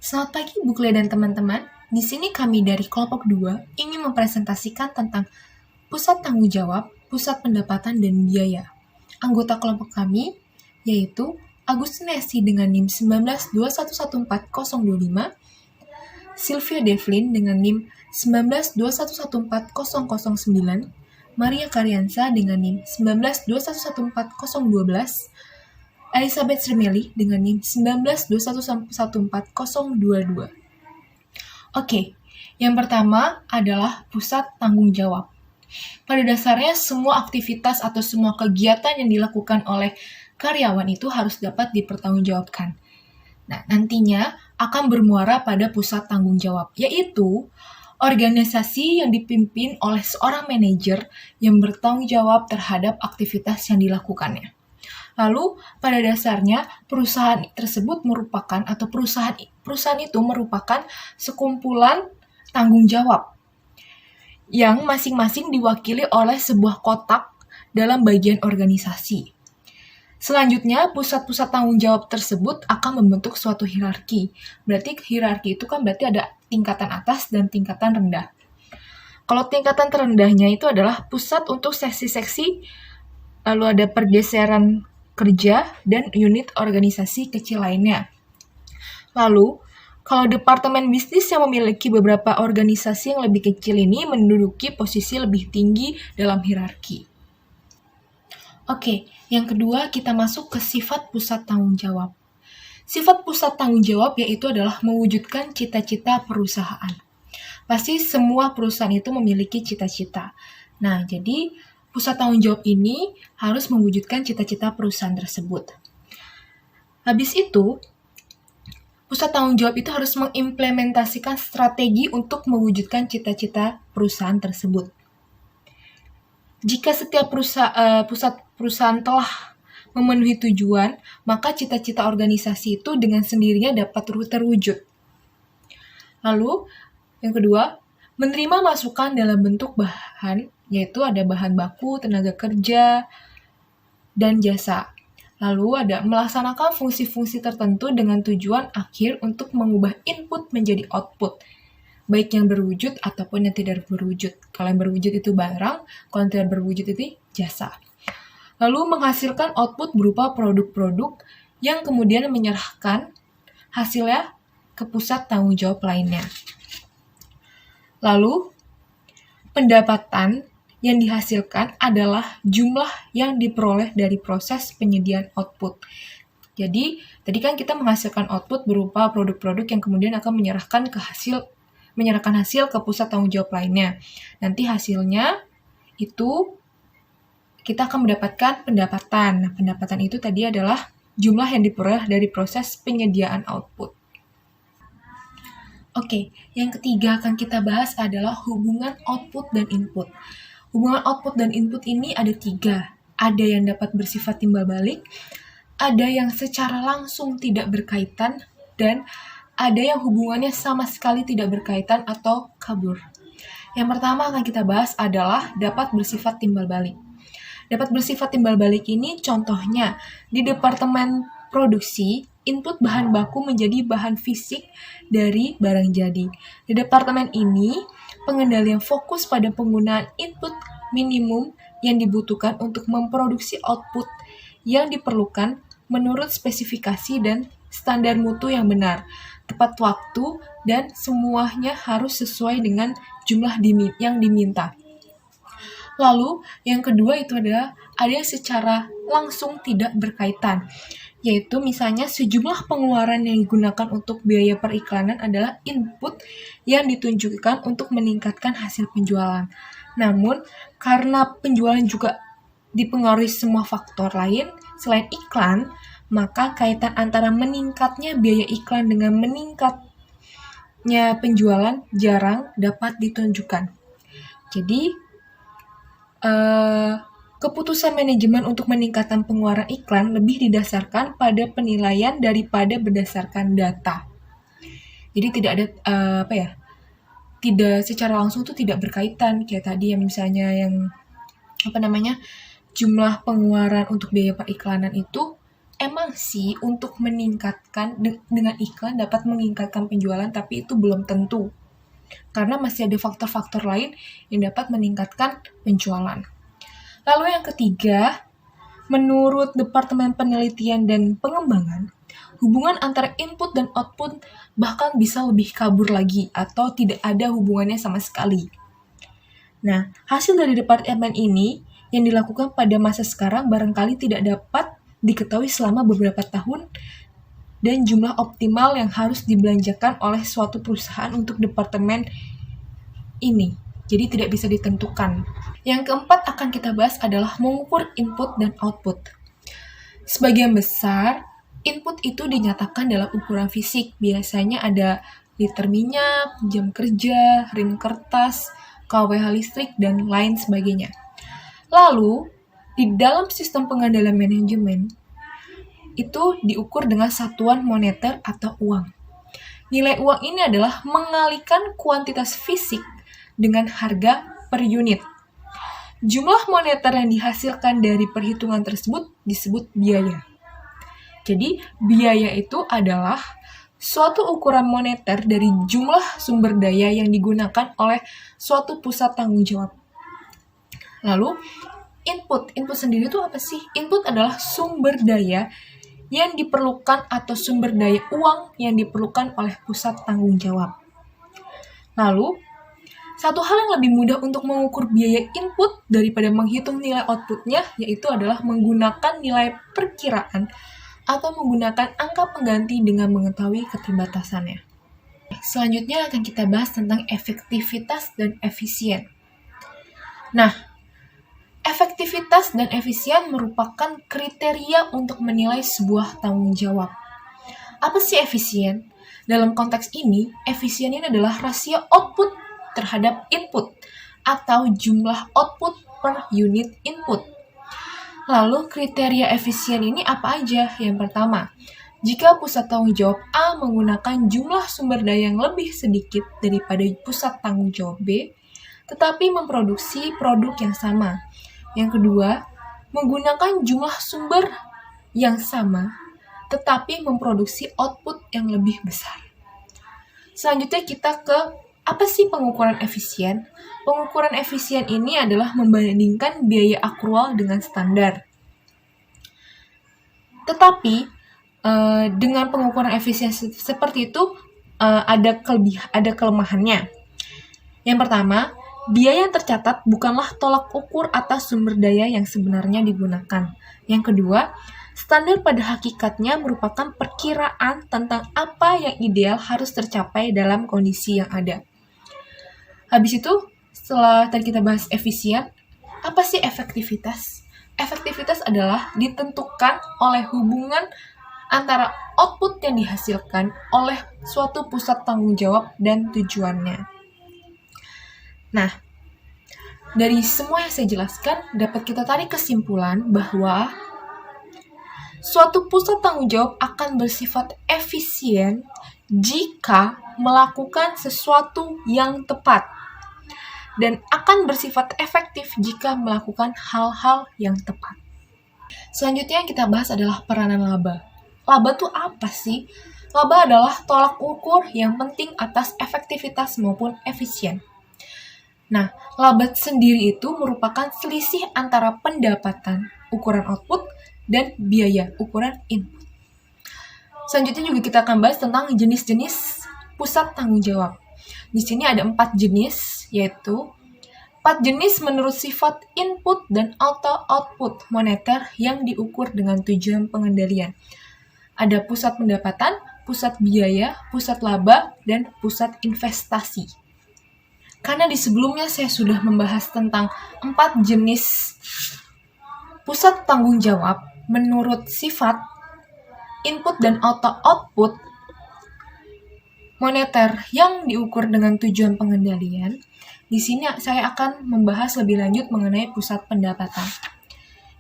Selamat pagi Bu Kle dan teman-teman. Di sini kami dari kelompok 2 ingin mempresentasikan tentang pusat tanggung jawab, pusat pendapatan dan biaya. Anggota kelompok kami yaitu Agustinesi dengan NIM 1921140025, Sylvia Devlin dengan NIM 1921140009, Maria Karyansa dengan NIM 1921140012, Elizabeth Srimeli dengan NIM 1921140022. Oke, yang pertama adalah pusat tanggung jawab. Pada dasarnya, semua aktivitas atau semua kegiatan yang dilakukan oleh karyawan itu harus dapat dipertanggungjawabkan. Nah, nantinya akan bermuara pada pusat tanggung jawab, yaitu organisasi yang dipimpin oleh seorang manajer yang bertanggung jawab terhadap aktivitas yang dilakukannya. Lalu, pada dasarnya, perusahaan tersebut merupakan, atau perusahaan itu merupakan sekumpulan tanggung jawab yang masing-masing diwakili oleh sebuah kotak dalam bagian organisasi. Selanjutnya, pusat-pusat tanggung jawab tersebut akan membentuk suatu hierarki. Berarti hierarki itu kan berarti ada tingkatan atas dan tingkatan rendah. Kalau tingkatan terendahnya itu adalah pusat untuk seksi-seksi, lalu ada pergeseran kerja dan unit organisasi kecil lainnya. Lalu, kalau departemen bisnis yang memiliki beberapa organisasi yang lebih kecil ini menduduki posisi lebih tinggi dalam hierarki. Oke, yang kedua kita masuk ke sifat pusat tanggung jawab. Sifat pusat tanggung jawab yaitu adalah mewujudkan cita-cita perusahaan. Pasti semua perusahaan itu memiliki cita-cita. Nah, jadi pusat tanggung jawab ini harus mewujudkan cita-cita perusahaan tersebut. Habis itu, pusat tanggung jawab itu harus mengimplementasikan strategi untuk mewujudkan cita-cita perusahaan tersebut. Jika setiap pusat perusahaan telah memenuhi tujuan, maka cita-cita organisasi itu dengan sendirinya dapat terwujud. Lalu, yang kedua, menerima masukan dalam bentuk bahan, yaitu ada bahan baku, tenaga kerja, dan jasa. Lalu ada melaksanakan fungsi-fungsi tertentu dengan tujuan akhir untuk mengubah input menjadi output, baik yang berwujud ataupun yang tidak berwujud. Kalau yang berwujud itu barang, kalau yang tidak berwujud itu jasa. Lalu menghasilkan output berupa produk-produk yang kemudian menyerahkan hasilnya ke pusat tanggung jawab lainnya. Lalu, pendapatan yang dihasilkan adalah jumlah yang diperoleh dari proses penyediaan output. Jadi, tadi kan kita menghasilkan output berupa produk-produk yang kemudian akan menyerahkan hasil ke pusat tanggung jawab lainnya. Nanti hasilnya itu kita akan mendapatkan pendapatan. Nah, pendapatan itu tadi adalah jumlah yang diperoleh dari proses penyediaan output. Oke, yang ketiga akan kita bahas adalah hubungan output dan input. Hubungan output dan input ini ada 3. Ada yang dapat bersifat timbal balik, ada yang secara langsung tidak berkaitan, dan ada yang hubungannya sama sekali tidak berkaitan atau kabur. Yang pertama akan kita bahas adalah dapat bersifat timbal balik. Dapat bersifat timbal balik ini contohnya di departemen produksi, input bahan baku menjadi bahan fisik dari barang jadi. Di departemen ini, pengendalian fokus pada penggunaan input minimum yang dibutuhkan untuk memproduksi output yang diperlukan menurut spesifikasi dan standar mutu yang benar, tepat waktu, dan semuanya harus sesuai dengan jumlah yang diminta. Lalu, yang kedua itu adalah ada yang secara langsung tidak berkaitan, yaitu misalnya sejumlah pengeluaran yang digunakan untuk biaya periklanan adalah input yang ditunjukkan untuk meningkatkan hasil penjualan. Namun, karena penjualan juga dipengaruhi semua faktor lain selain iklan, maka kaitan antara meningkatnya biaya iklan dengan meningkatnya penjualan jarang dapat ditunjukkan. Jadi, keputusan manajemen untuk meningkatkan pengeluaran iklan lebih didasarkan pada penilaian daripada berdasarkan data. Jadi tidak ada tidak secara langsung itu tidak berkaitan kayak tadi yang misalnya yang jumlah pengeluaran untuk biaya periklanan itu emang sih untuk meningkatkan dengan iklan dapat meningkatkan penjualan, tapi itu belum tentu. Karena masih ada faktor-faktor lain yang dapat meningkatkan penjualan. Lalu yang ketiga, menurut Departemen Penelitian dan Pengembangan, hubungan antara input dan output bahkan bisa lebih kabur lagi atau tidak ada hubungannya sama sekali. Nah, hasil dari departemen ini yang dilakukan pada masa sekarang barangkali tidak dapat diketahui selama beberapa tahun dan jumlah optimal yang harus dibelanjakan oleh suatu perusahaan untuk departemen ini. Jadi tidak bisa ditentukan. Yang keempat akan kita bahas adalah mengukur input dan output. Sebagian besar, input itu dinyatakan dalam ukuran fisik. Biasanya ada liter minyak, jam kerja, rim kertas, kWh listrik, dan lain sebagainya. Lalu, di dalam sistem pengendalian manajemen, itu diukur dengan satuan moneter atau uang. Nilai uang ini adalah mengalihkan kuantitas fisik dengan harga per unit. Jumlah moneter yang dihasilkan dari perhitungan tersebut disebut biaya. Jadi, biaya itu adalah suatu ukuran moneter dari jumlah sumber daya yang digunakan oleh suatu pusat tanggung jawab. Lalu, input sendiri itu apa sih? Input adalah sumber daya yang diperlukan atau sumber daya uang yang diperlukan oleh pusat tanggung jawab. Lalu, satu hal yang lebih mudah untuk mengukur biaya input daripada menghitung nilai outputnya yaitu adalah menggunakan nilai perkiraan atau menggunakan angka pengganti dengan mengetahui keterbatasannya. Selanjutnya akan kita bahas tentang efektivitas dan efisien. Nah, efektivitas dan efisien merupakan kriteria untuk menilai sebuah tanggung jawab. Apa sih efisien? Dalam konteks ini, efisien ini adalah rasio output terhadap input atau jumlah output per unit input. Lalu kriteria efisien ini apa aja? Yang pertama, jika pusat tanggung jawab A menggunakan jumlah sumber daya yang lebih sedikit daripada pusat tanggung jawab B, tetapi memproduksi produk yang sama. Yang kedua, menggunakan jumlah sumber yang sama, tetapi memproduksi output yang lebih besar. Selanjutnya kita ke apa sih pengukuran efisien? Pengukuran efisien ini adalah membandingkan biaya akrual dengan standar. Tetapi, dengan pengukuran efisien seperti itu, ada kelemahannya. Yang pertama, biaya yang tercatat bukanlah tolak ukur atas sumber daya yang sebenarnya digunakan. Yang kedua, standar pada hakikatnya merupakan perkiraan tentang apa yang ideal harus tercapai dalam kondisi yang ada. Habis itu, setelah tadi kita bahas efisien, apa sih efektivitas? Efektivitas adalah ditentukan oleh hubungan antara output yang dihasilkan oleh suatu pusat tanggung jawab dan tujuannya. Nah, dari semua yang saya jelaskan, dapat kita tarik kesimpulan bahwa suatu pusat tanggung jawab akan bersifat efisien jika melakukan sesuatu yang tepat dan akan bersifat efektif jika melakukan hal-hal yang tepat. Selanjutnya yang kita bahas adalah peranan laba. Laba itu apa sih? Laba adalah tolak ukur yang penting atas efektivitas maupun efisien. Nah, laba sendiri itu merupakan selisih antara pendapatan, ukuran output, dan biaya, ukuran input. Selanjutnya juga kita akan bahas tentang jenis-jenis pusat tanggung jawab. Di sini ada 4 jenis, yaitu 4 jenis menurut sifat input dan atau output moneter yang diukur dengan tujuan pengendalian. Ada pusat pendapatan, pusat biaya, pusat laba, dan pusat investasi. Karena di sebelumnya saya sudah membahas tentang 4 jenis pusat tanggung jawab menurut sifat input dan output moneter yang diukur dengan tujuan pengendalian. Di sini saya akan membahas lebih lanjut mengenai pusat pendapatan.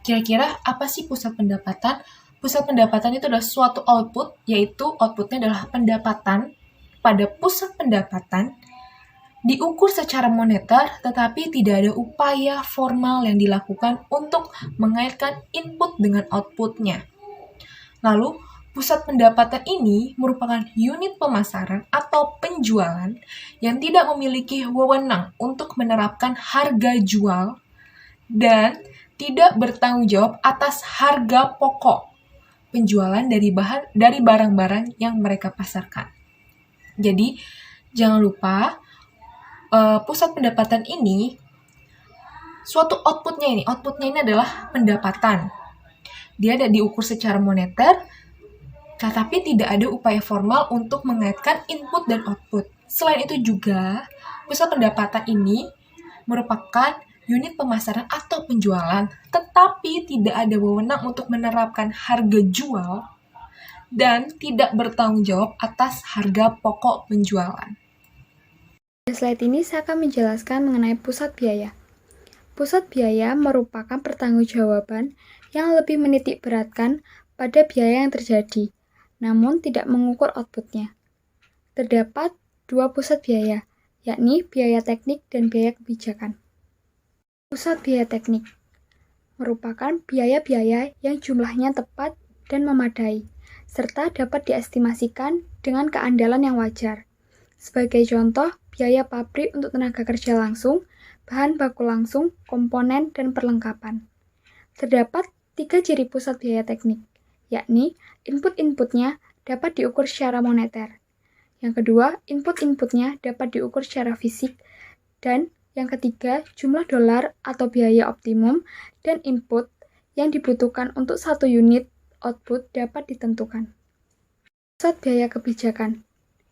Kira-kira apa sih pusat pendapatan? Pusat pendapatan itu adalah suatu output, yaitu outputnya adalah pendapatan pada pusat pendapatan diukur secara moneter, tetapi tidak ada upaya formal yang dilakukan untuk mengaitkan input dengan outputnya. Lalu, pusat pendapatan ini merupakan unit pemasaran atau penjualan yang tidak memiliki wewenang untuk menerapkan harga jual dan tidak bertanggung jawab atas harga pokok penjualan dari barang-barang yang mereka pasarkan. Jadi, jangan lupa pusat pendapatan ini suatu outputnya ini adalah pendapatan. Dia ada diukur secara moneter, tetapi tidak ada upaya formal untuk mengaitkan input dan output. Selain itu juga, pusat pendapatan ini merupakan unit pemasaran atau penjualan, tetapi tidak ada wewenang untuk menerapkan harga jual dan tidak bertanggung jawab atas harga pokok penjualan. Pada slide ini saya akan menjelaskan mengenai pusat biaya. Pusat biaya merupakan pertanggungjawaban yang lebih menitik beratkan pada biaya yang terjadi, namun tidak mengukur outputnya. Terdapat dua pusat biaya, yakni biaya teknik dan biaya kebijakan. Pusat biaya teknik merupakan biaya-biaya yang jumlahnya tepat dan memadai, serta dapat diestimasikan dengan keandalan yang wajar. Sebagai contoh, biaya pabrik untuk tenaga kerja langsung, bahan baku langsung, komponen, dan perlengkapan. Terdapat 3 ciri pusat biaya teknik, yakni input-inputnya dapat diukur secara moneter. Yang kedua, input-inputnya dapat diukur secara fisik. Dan yang ketiga, jumlah dolar atau biaya optimum dan input yang dibutuhkan untuk satu unit output dapat ditentukan. Pusat biaya kebijakan,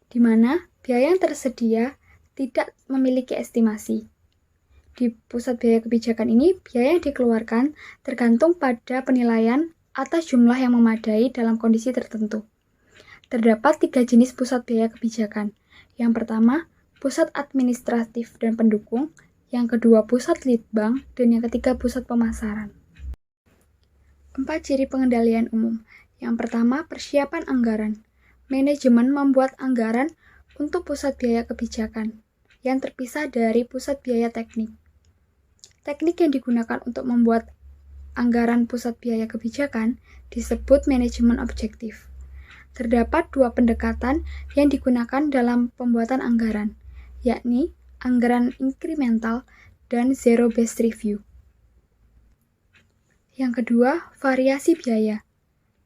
di mana biaya yang tersedia tidak memiliki estimasi. Di pusat biaya kebijakan ini, biaya yang dikeluarkan tergantung pada penilaian atas jumlah yang memadai dalam kondisi tertentu. Terdapat 3 jenis pusat biaya kebijakan. Yang pertama, pusat administratif dan pendukung. Yang kedua, pusat litbang. Dan yang ketiga, pusat pemasaran. 4 ciri pengendalian umum. Yang pertama, persiapan anggaran. Manajemen membuat anggaran untuk pusat biaya kebijakan yang terpisah dari pusat biaya teknik. Teknik yang digunakan untuk membuat anggaran pusat biaya kebijakan disebut manajemen objektif. Terdapat 2 pendekatan yang digunakan dalam pembuatan anggaran, yakni anggaran inkremental dan zero-based review. Yang kedua, variasi biaya,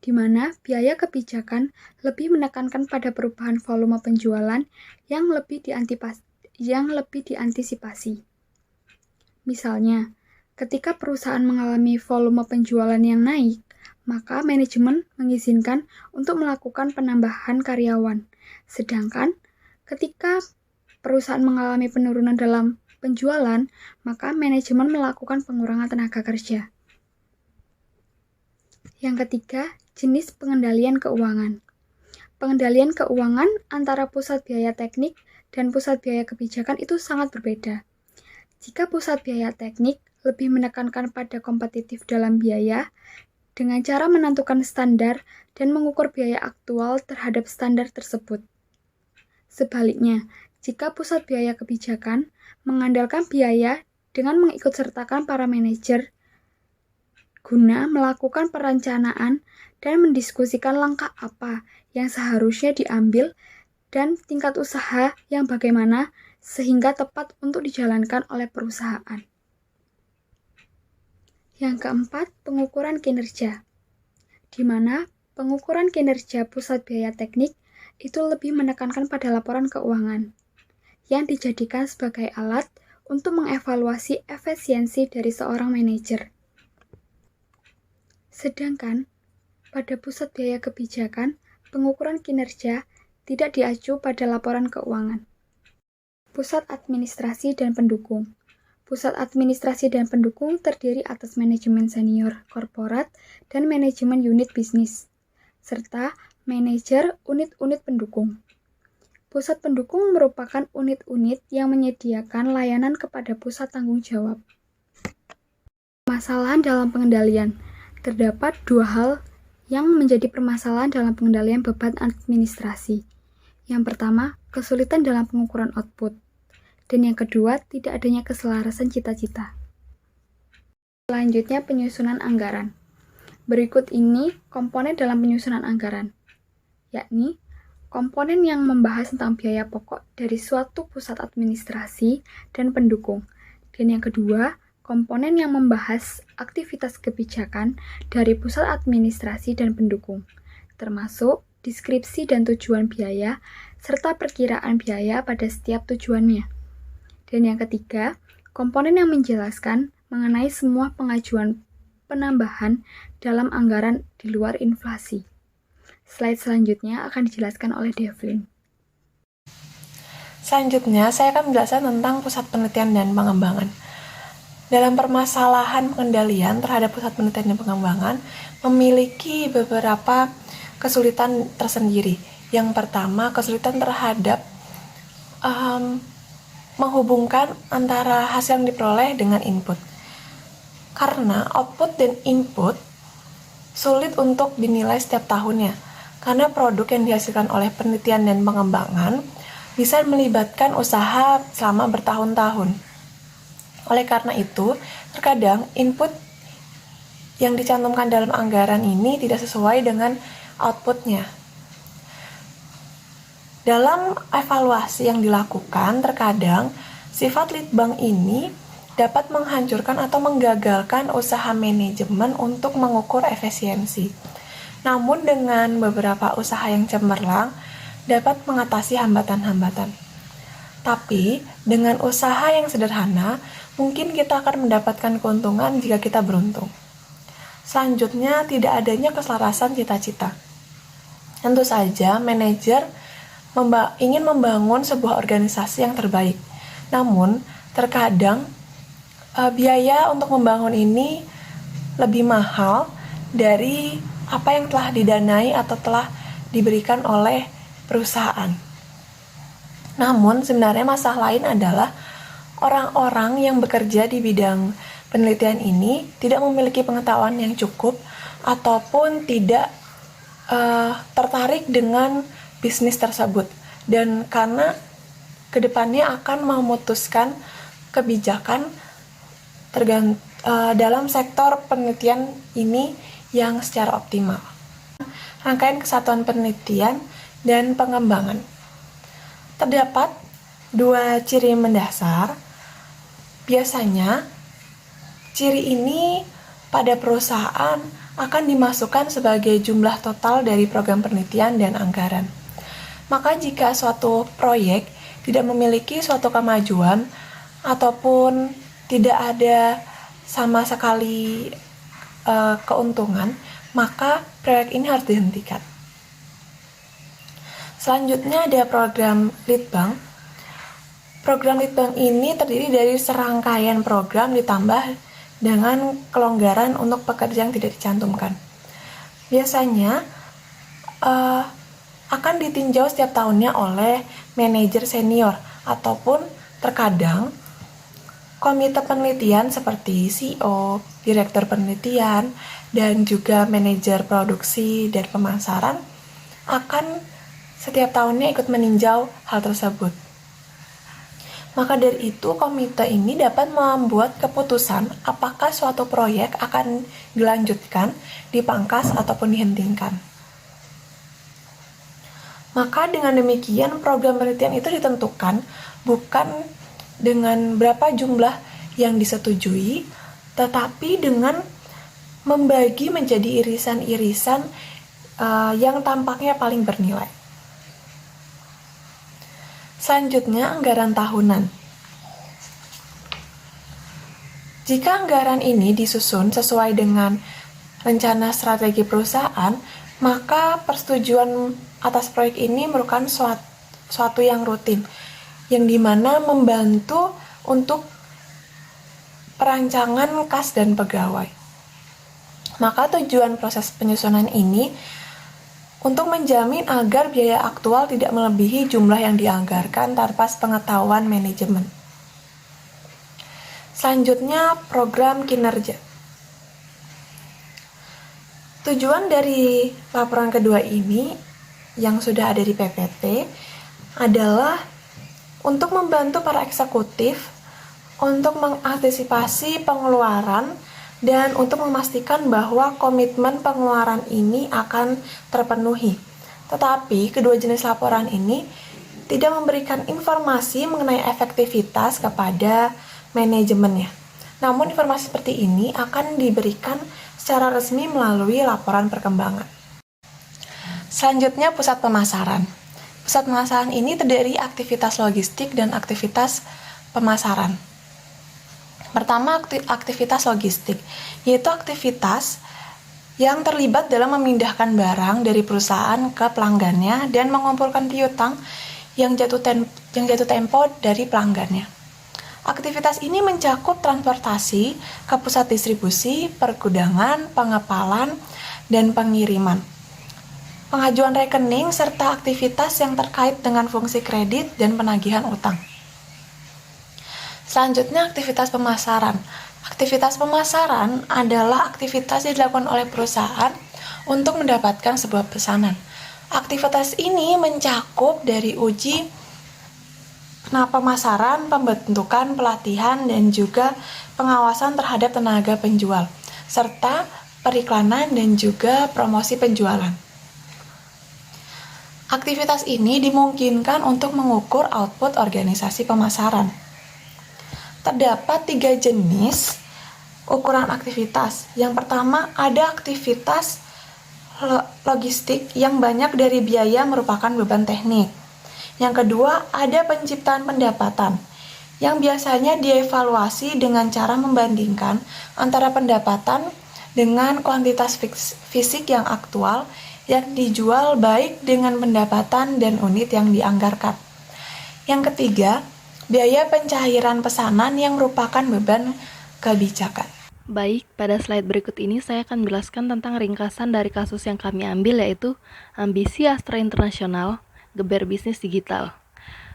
di mana biaya kebijakan lebih menekankan pada perubahan volume penjualan yang lebih diantisipasi. Misalnya, ketika perusahaan mengalami volume penjualan yang naik, maka manajemen mengizinkan untuk melakukan penambahan karyawan. Sedangkan, ketika perusahaan mengalami penurunan dalam penjualan, maka manajemen melakukan pengurangan tenaga kerja. Yang ketiga, jenis pengendalian keuangan. Pengendalian keuangan antara pusat biaya teknik dan pusat biaya kebijakan itu sangat berbeda. Jika pusat biaya teknik lebih menekankan pada kompetitif dalam biaya dengan cara menentukan standar dan mengukur biaya aktual terhadap standar tersebut. Sebaliknya, jika pusat biaya kebijakan mengandalkan biaya dengan mengikutsertakan para manajer guna melakukan perencanaan dan mendiskusikan langkah apa yang seharusnya diambil dan tingkat usaha yang bagaimana sehingga tepat untuk dijalankan oleh perusahaan. Yang keempat, pengukuran kinerja, di mana pengukuran kinerja pusat biaya teknik itu lebih menekankan pada laporan keuangan, yang dijadikan sebagai alat untuk mengevaluasi efisiensi dari seorang manajer. Sedangkan, pada pusat biaya kebijakan, pengukuran kinerja tidak diacu pada laporan keuangan. Pusat administrasi dan pendukung. Pusat administrasi dan pendukung terdiri atas manajemen senior korporat dan manajemen unit bisnis, serta manajer unit-unit pendukung. Pusat pendukung merupakan unit-unit yang menyediakan layanan kepada pusat tanggung jawab. Permasalahan dalam pengendalian. Terdapat 2 hal yang menjadi permasalahan dalam pengendalian beban administrasi. Yang pertama, kesulitan dalam pengukuran output. Dan yang kedua, tidak adanya keselarasan cita-cita. Selanjutnya, penyusunan anggaran. Berikut ini komponen dalam penyusunan anggaran, yakni komponen yang membahas tentang biaya pokok dari suatu pusat administrasi dan pendukung. Dan yang kedua, komponen yang membahas aktivitas kebijakan dari pusat administrasi dan pendukung, termasuk deskripsi dan tujuan biaya, serta perkiraan biaya pada setiap tujuannya. Dan yang ketiga, komponen yang menjelaskan mengenai semua pengajuan penambahan dalam anggaran di luar inflasi. Slide selanjutnya akan dijelaskan oleh Devlin. Selanjutnya, saya akan menjelaskan tentang pusat penelitian dan pengembangan. Dalam permasalahan pengendalian terhadap pusat penelitian dan pengembangan, memiliki beberapa kesulitan tersendiri. Yang pertama, kesulitan terhadap menghubungkan antara hasil yang diperoleh dengan input. Karena output dan input sulit untuk dinilai setiap tahunnya, karena produk yang dihasilkan oleh penelitian dan pengembangan bisa melibatkan usaha selama bertahun-tahun. Oleh karena itu, terkadang input yang dicantumkan dalam anggaran ini tidak sesuai dengan outputnya. Dalam evaluasi yang dilakukan, terkadang sifat litbang ini dapat menghancurkan atau menggagalkan usaha manajemen untuk mengukur efisiensi. Namun dengan beberapa usaha yang cemerlang dapat mengatasi hambatan-hambatan. Tapi dengan usaha yang sederhana, mungkin kita akan mendapatkan keuntungan jika kita beruntung. Selanjutnya, tidak adanya keselarasan cita-cita. Tentu saja, manajer ingin membangun sebuah organisasi yang terbaik. Namun, terkadang biaya untuk membangun ini lebih mahal dari apa yang telah didanai atau telah diberikan oleh perusahaan. Namun sebenarnya masalah lain adalah orang-orang yang bekerja di bidang penelitian ini tidak memiliki pengetahuan yang cukup ataupun tidak tertarik dengan bisnis tersebut, dan karena kedepannya akan memutuskan kebijakan dalam sektor penelitian ini yang secara optimal. Rangkaian kesatuan penelitian dan pengembangan. Terdapat 2 ciri mendasar. Biasanya, ciri ini pada perusahaan akan dimasukkan sebagai jumlah total dari program penelitian dan anggaran. Maka jika suatu proyek tidak memiliki suatu kemajuan ataupun tidak ada sama sekali keuntungan, maka proyek ini harus dihentikan. Selanjutnya ada program litbang. Program litbang ini terdiri dari serangkaian program ditambah dengan kelonggaran untuk pekerja yang tidak dicantumkan. Biasanya akan ditinjau setiap tahunnya oleh manajer senior ataupun terkadang komite penelitian seperti CEO, direktur penelitian, dan juga manajer produksi dan pemasaran akan setiap tahunnya ikut meninjau hal tersebut. Maka dari itu, komite ini dapat membuat keputusan apakah suatu proyek akan dilanjutkan, dipangkas, ataupun dihentikan. Maka dengan demikian, program penelitian itu ditentukan bukan dengan berapa jumlah yang disetujui, tetapi dengan membagi menjadi irisan-irisan yang tampaknya paling bernilai. Selanjutnya, anggaran tahunan. Jika anggaran ini disusun sesuai dengan rencana strategi perusahaan, maka persetujuan atas proyek ini merupakan suatu yang rutin, yang dimana membantu untuk perancangan kas dan pegawai. Maka tujuan proses penyusunan ini untuk menjamin agar biaya aktual tidak melebihi jumlah yang dianggarkan tanpa pengetahuan manajemen. Selanjutnya, program kinerja. Tujuan dari laporan kedua ini yang sudah ada di PPT adalah untuk membantu para eksekutif untuk mengantisipasi pengeluaran dan untuk memastikan bahwa komitmen pengeluaran ini akan terpenuhi. Tetapi kedua jenis laporan ini tidak memberikan informasi mengenai efektivitas kepada manajemennya. Namun informasi seperti ini akan diberikan secara resmi melalui laporan perkembangan. Selanjutnya, pusat pemasaran. Pusat pemasaran ini terdiri aktivitas logistik dan aktivitas pemasaran. Pertama, aktivitas logistik, yaitu aktivitas yang terlibat dalam memindahkan barang dari perusahaan ke pelanggannya dan mengumpulkan piutang yang jatuh tempo dari pelanggannya. Aktivitas ini mencakup transportasi ke pusat distribusi, pergudangan, pengepalan, dan pengiriman, pengajuan rekening, serta aktivitas yang terkait dengan fungsi kredit dan penagihan utang. Selanjutnya, aktivitas pemasaran. Aktivitas pemasaran adalah aktivitas yang dilakukan oleh perusahaan untuk mendapatkan sebuah pesanan. Aktivitas ini mencakup dari uji pemasaran, pembentukan, pelatihan, dan juga pengawasan terhadap tenaga penjual, serta periklanan dan juga promosi penjualan. Aktivitas ini dimungkinkan untuk mengukur output organisasi pemasaran. Terdapat 3 jenis ukuran aktivitas. Yang pertama, ada aktivitas logistik yang banyak dari biaya merupakan beban teknik. Yang kedua, ada penciptaan pendapatan yang biasanya dievaluasi dengan cara membandingkan antara pendapatan dengan kuantitas fisik yang aktual yang dijual baik dengan pendapatan dan unit yang dianggarkan. Yang ketiga, biaya pencairan pesanan yang merupakan beban kebijakan. Baik, pada slide berikut ini saya akan menjelaskan tentang ringkasan dari kasus yang kami ambil, yaitu Ambisi Astra Internasional, Geber Bisnis Digital.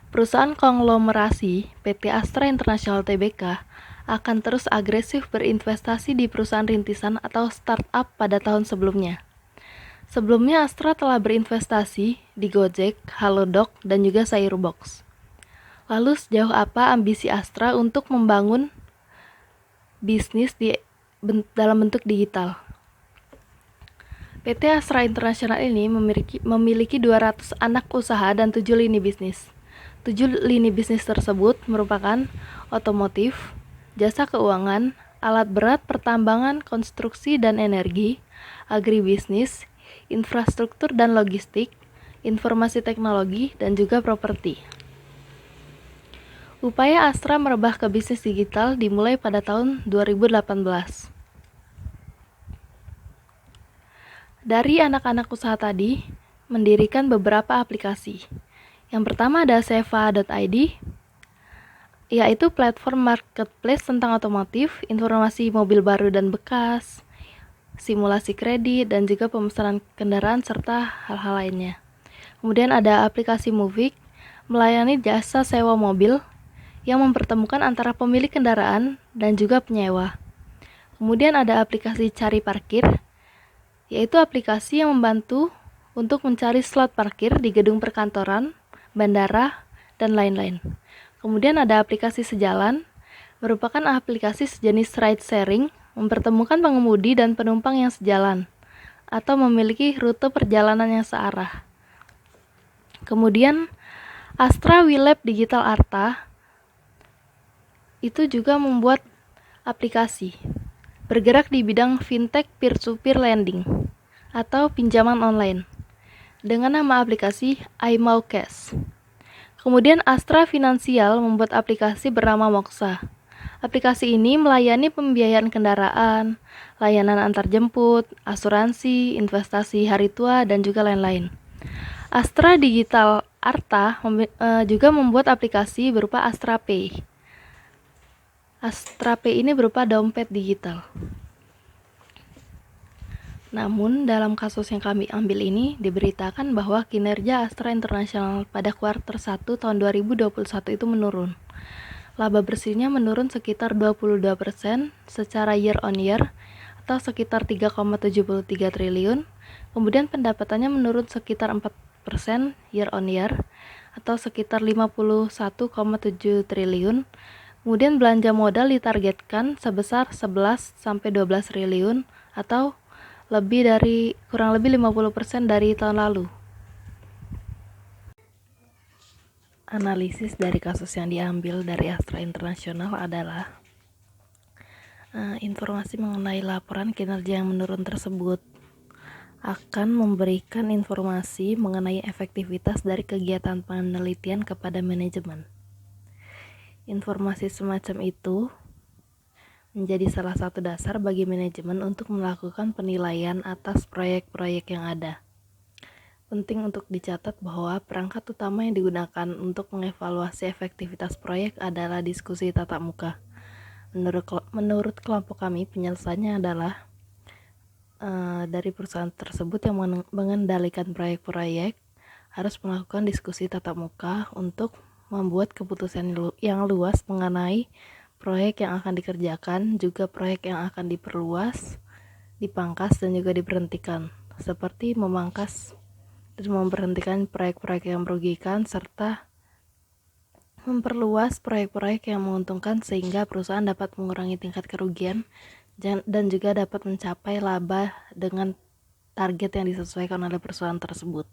Perusahaan konglomerasi PT Astra Internasional Tbk akan terus agresif berinvestasi di perusahaan rintisan atau startup pada tahun sebelumnya. Sebelumnya Astra telah berinvestasi di Gojek, Halodoc, dan juga Sayurbox. Lalu sejauh apa ambisi Astra untuk membangun bisnis dalam bentuk digital? PT Astra Internasional ini memiliki 200 anak usaha dan 7 lini bisnis. 7 lini bisnis tersebut merupakan otomotif, jasa keuangan, alat berat, pertambangan, konstruksi dan energi, agribisnis, infrastruktur dan logistik, informasi teknologi, dan juga properti. Upaya Astra merebah ke bisnis digital dimulai pada tahun 2018. Dari anak-anak usaha tadi, mendirikan beberapa aplikasi. Yang pertama ada seva.id, yaitu platform marketplace tentang otomotif, informasi mobil baru dan bekas, simulasi kredit, dan juga pemesanan kendaraan, serta hal-hal lainnya. Kemudian ada aplikasi Movik, melayani jasa sewa mobil, yang mempertemukan antara pemilik kendaraan dan juga penyewa. Kemudian ada aplikasi Cari Parkir, yaitu aplikasi yang membantu untuk mencari slot parkir di gedung perkantoran, bandara, dan lain-lain. Kemudian ada aplikasi Sejalan, merupakan aplikasi sejenis ride sharing, mempertemukan pengemudi dan penumpang yang sejalan, atau memiliki rute perjalanan yang searah. Kemudian Astra WeLab Digital Arta, itu juga membuat aplikasi bergerak di bidang fintech peer-to-peer lending atau pinjaman online dengan nama aplikasi iMauCash. Kemudian Astra Finansial membuat aplikasi bernama Moxa. Aplikasi ini melayani pembiayaan kendaraan, layanan antarjemput, asuransi, investasi hari tua, dan juga lain-lain. Astra Digital Arta juga membuat aplikasi berupa Astra Pay. Astra Pay ini berupa dompet digital. Namun, dalam kasus yang kami ambil ini, diberitakan bahwa kinerja Astra Internasional pada kuartal 1 tahun 2021 itu menurun. Laba bersihnya menurun sekitar 22% secara year on year, atau sekitar 3,73 triliun. Kemudian pendapatannya menurun sekitar 4% year on year, atau sekitar 51,7 triliun. Kemudian belanja modal ditargetkan sebesar 11-12 triliun atau kurang lebih 50% dari tahun lalu. Analisis dari kasus yang diambil dari Astra International adalah informasi mengenai laporan kinerja yang menurun tersebut akan memberikan informasi mengenai efektivitas dari kegiatan penelitian kepada manajemen. Informasi semacam itu menjadi salah satu dasar bagi manajemen untuk melakukan penilaian atas proyek-proyek yang ada. Penting untuk dicatat bahwa perangkat utama yang digunakan untuk mengevaluasi efektivitas proyek adalah diskusi tatap muka. Menurut kelompok kami, penyelesaiannya adalah dari perusahaan tersebut yang mengendalikan proyek-proyek harus melakukan diskusi tatap muka untuk membuat keputusan yang luas mengenai proyek yang akan dikerjakan, juga proyek yang akan diperluas, dipangkas, dan juga diberhentikan, seperti memangkas dan memberhentikan proyek-proyek yang merugikan, serta memperluas proyek-proyek yang menguntungkan sehingga perusahaan dapat mengurangi tingkat kerugian dan juga dapat mencapai laba dengan target yang disesuaikan oleh perusahaan tersebut.